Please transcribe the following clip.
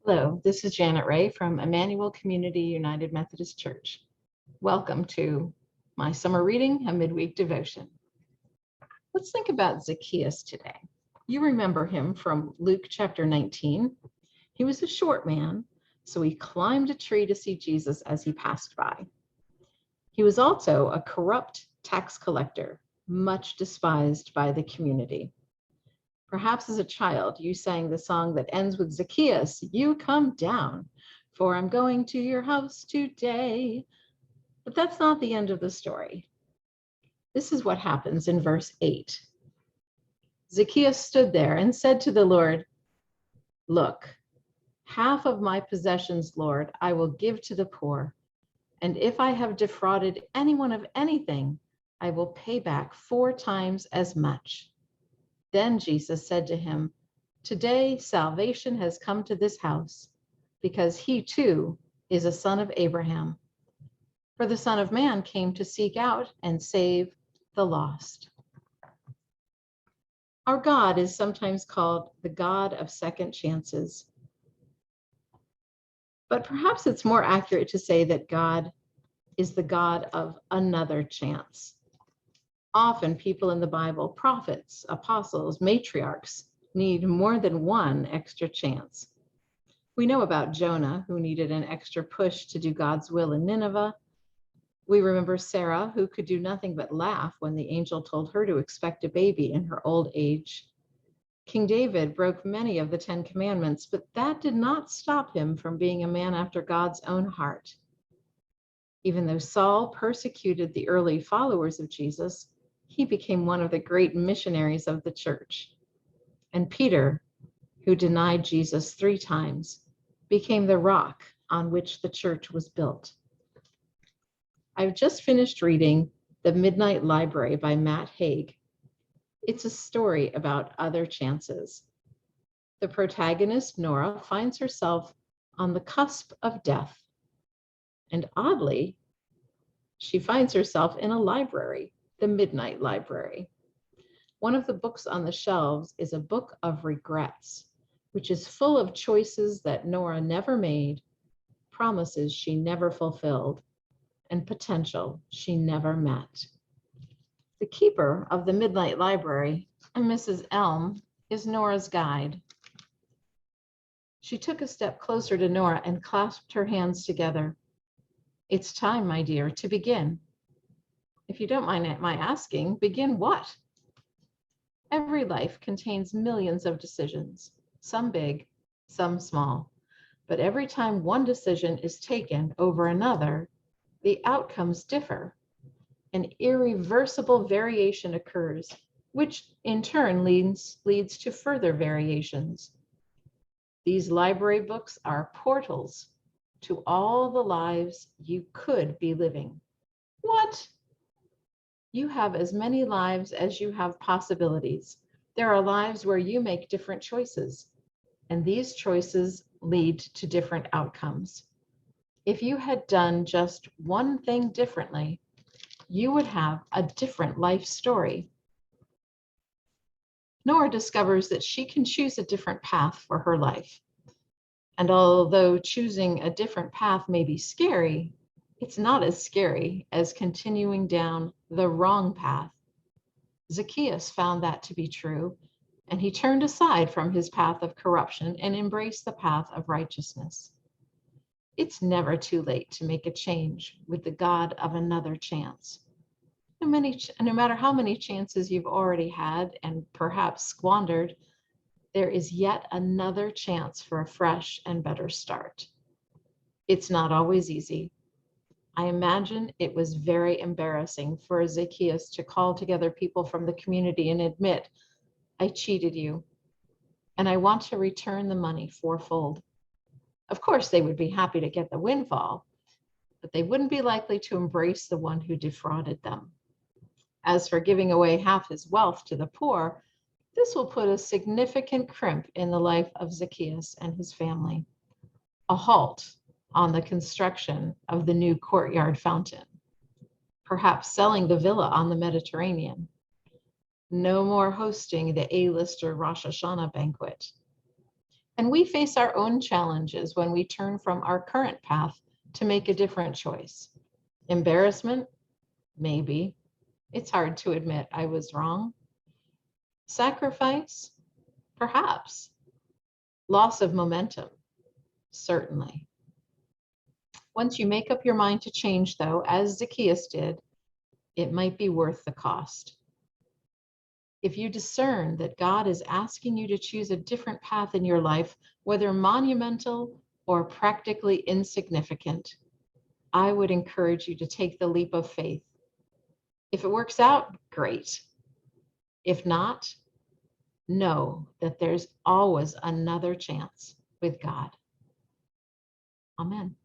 Hello, this is Janet Ray from Emmanuel Community United Methodist Church. Welcome to my summer reading, a midweek devotion. Let's think about Zacchaeus today. You remember him from Luke chapter 19. He was a short man, so he climbed a tree to see Jesus as he passed by. He was also a corrupt tax collector, much despised by the community. Perhaps as a child, you sang the song that ends with Zacchaeus, you come down, for I'm going to your house today. But that's not the end of the story. This is what happens in verse 8. Zacchaeus stood there and said to the Lord, "Look, half of my possessions, Lord, I will give to the poor. And if I have defrauded anyone of anything, I will pay back 4 times as much." Then Jesus said to him, "Today salvation has come to this house, because he too is a son of Abraham. For the Son of Man came to seek out and save the lost." Our God is sometimes called the God of second chances. But perhaps it's more accurate to say that God is the God of another chance. Often people in the Bible, prophets, apostles, matriarchs, need more than one extra chance. We know about Jonah, who needed an extra push to do God's will in Nineveh. We remember Sarah, who could do nothing but laugh when the angel told her to expect a baby in her old age. King David broke many of the 10 Commandments, but that did not stop him from being a man after God's own heart. Even though Saul persecuted the early followers of Jesus, he became one of the great missionaries of the church. And Peter, who denied Jesus 3 times, became the rock on which the church was built. I've just finished reading The Midnight Library by Matt Haig. It's a story about other chances. The protagonist, Nora, finds herself on the cusp of death. And oddly, she finds herself in a library, the Midnight Library. One of the books on the shelves is a book of regrets, which is full of choices that Nora never made, promises she never fulfilled, and potential she never met. The keeper of the Midnight Library, Mrs. Elm, is Nora's guide. She took a step closer to Nora and clasped her hands together. "It's time, my dear, to begin." "If you don't mind my asking, begin what?" Every life contains millions of decisions, some big, some small. But every time one decision is taken over another, the outcomes differ. An irreversible variation occurs, which in turn leads to further variations. These library books are portals to all the lives you could be living. What? You have as many lives as you have possibilities. There are lives where you make different choices, and these choices lead to different outcomes. If you had done just one thing differently, you would have a different life story. Nora discovers that she can choose a different path for her life. And although choosing a different path may be scary, it's not as scary as continuing down the wrong path. Zacchaeus found that to be true, and he turned aside from his path of corruption and embraced the path of righteousness. It's never too late to make a change with the God of another chance. No matter how many chances you've already had and perhaps squandered, there is yet another chance for a fresh and better start. It's not always easy. I imagine it was very embarrassing for Zacchaeus to call together people from the community and admit, "I cheated you, and I want to return the money 4-fold." Of course, they would be happy to get the windfall, but they wouldn't be likely to embrace the one who defrauded them. As for giving away half his wealth to the poor, this will put a significant crimp in the life of Zacchaeus and his family. A halt on the construction of the new courtyard fountain, perhaps selling the villa on the Mediterranean. No more hosting the A-lister Rosh Hashanah banquet. And we face our own challenges when we turn from our current path to make a different choice. Embarrassment? Maybe. It's hard to admit I was wrong. Sacrifice? Perhaps. Loss of momentum? Certainly. Once you make up your mind to change, though, as Zacchaeus did, it might be worth the cost. If you discern that God is asking you to choose a different path in your life, whether monumental or practically insignificant, I would encourage you to take the leap of faith. If it works out, great. If not, know that there's always another chance with God. Amen.